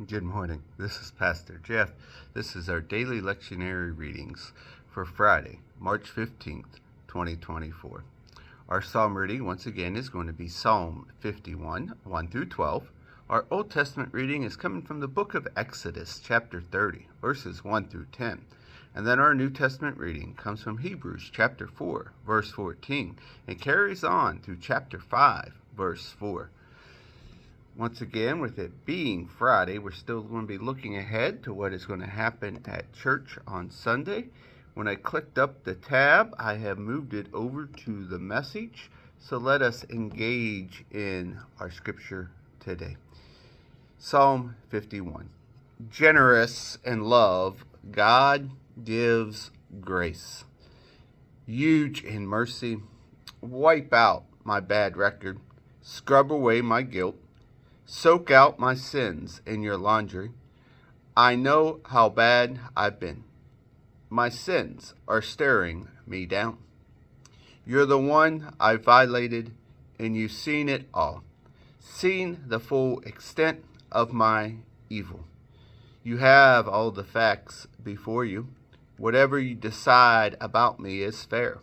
Good morning. This is Pastor Jeff. This is our daily lectionary readings for Friday, March 15th, 2024. Our psalm reading, once again, is going to be Psalm 51, 1 through 12. Our Old Testament reading is coming from the book of Exodus, chapter 30, verses 1 through 10. And then our New Testament reading comes from Hebrews, chapter 4, verse 14, and carries on through chapter 5, verse 4. Once again, with it being Friday, we're still going to be looking ahead to what is going to happen at church on Sunday. When I clicked up the tab, I have moved it over to the message. So let us engage in our scripture today. Psalm 51. Generous in love, God gives grace. Huge in mercy, wipe out my bad record, scrub away my guilt. Soak out my sins in your laundry. I know how bad I've been. My sins are staring me down. You're the one I violated, and you've seen it all. Seen the full extent of my evil. You have all the facts before you. Whatever you decide about me is fair.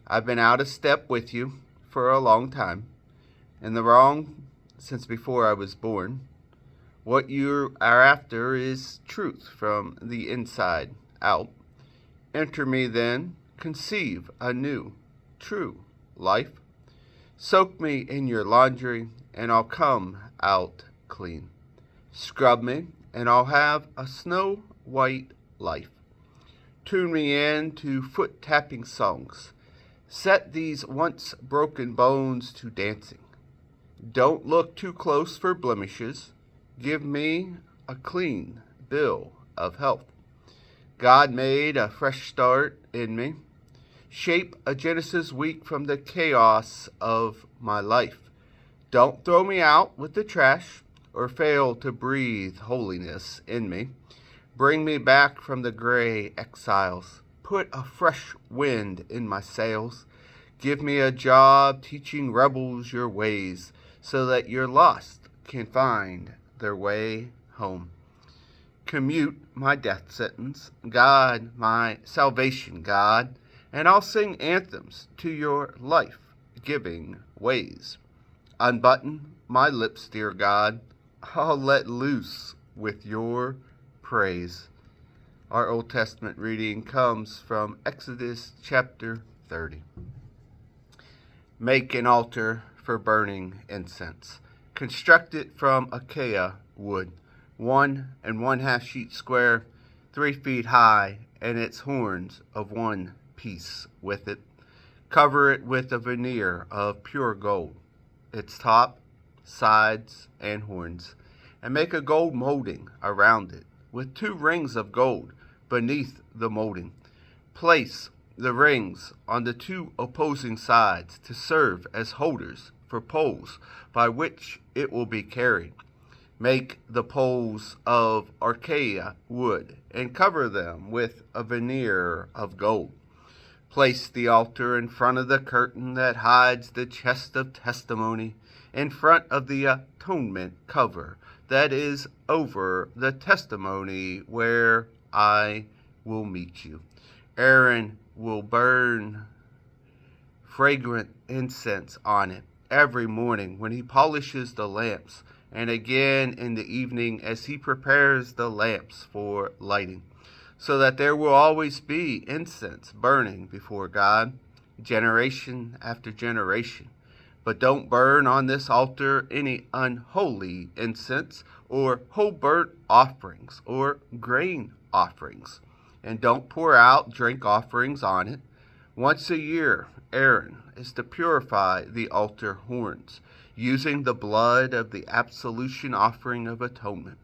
I've been out of step with you for a long time, in the wrong since before I was born. What you are after is truth from the inside out. Enter me then, conceive a new, true life. Soak me in your laundry, and I'll come out clean. Scrub me, and I'll have a snow-white life. Tune me in to foot-tapping songs. Set these once broken bones to dancing. Don't look too close for blemishes. Give me a clean bill of health. God made a fresh start in me. Shape a Genesis week from the chaos of my life. Don't throw me out with the trash or fail to breathe holiness in me. Bring me back from the gray exiles. Put a fresh wind in my sails. Give me a job teaching rebels your ways, so that your lost can find their way home. Commute my death sentence, God, my salvation God, and I'll sing anthems to your life-giving ways. Unbutton my lips, dear God, I'll let loose with your praise. Our Old Testament reading comes from Exodus chapter 30. Make an altar for burning incense. Construct it from acacia wood, 1 1/2 sheet square, 3 feet high, and its horns of 1 piece with it. Cover it with a veneer of pure gold, its top, sides, and horns, and make a gold molding around it, with 2 rings of gold beneath the molding. Place the rings on the 2 opposing sides to serve as holders for poles by which it will be carried. Make the poles of acacia wood and cover them with a veneer of gold. Place the altar in front of the curtain that hides the chest of testimony, in front of the atonement cover that is over the testimony where I will meet you. Aaron will burn fragrant incense on it every morning when he polishes the lamps, and again in the evening as he prepares the lamps for lighting, so that there will always be incense burning before God, generation after generation. But don't burn on this altar any unholy incense or whole burnt offerings or grain offerings. And don't pour out drink offerings on it. Once a year, Aaron is to purify the altar horns, using the blood of the absolution offering of atonement.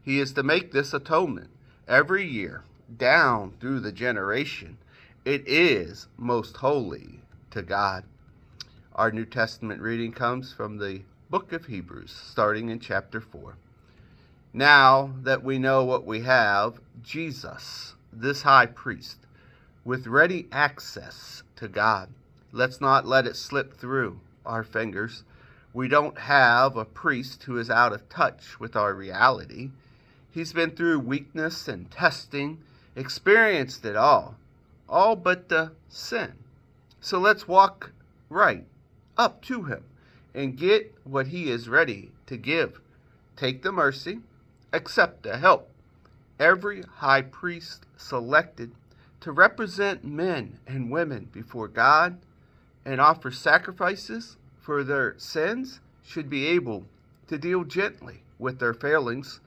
He is to make this atonement every year, down through the generation. It is most holy to God. Our New Testament reading comes from the book of Hebrews, starting in chapter 4. Now that we know what we have, Jesus, this high priest, with ready access to God, let's not let it slip through our fingers. We don't have a priest who is out of touch with our reality. He's been through weakness and testing, experienced it all but the sin. So let's walk right up to him and get what he is ready to give. Take the mercy, accept the help. Every high priest selected to represent men and women before God and offer sacrifices for their sins should be able to deal gently with their failings,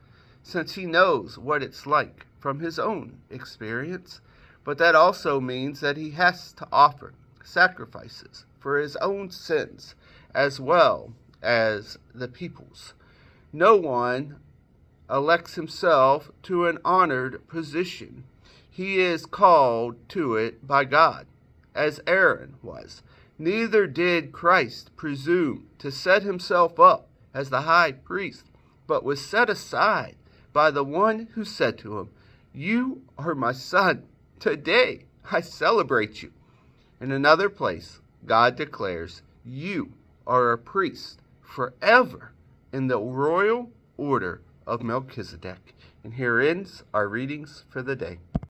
since he knows what it's like from his own experience. But that also means that he has to offer sacrifices for his own sins as well as the people's. No one elects himself to an honored position. He is called to it by God, as Aaron was. Neither did Christ presume to set himself up as the high priest, but was set aside by the one who said to him, "You are my son. Today I celebrate you." In another place, God declares, "You are a priest forever in the royal order of Melchizedek." And here ends our readings for the day.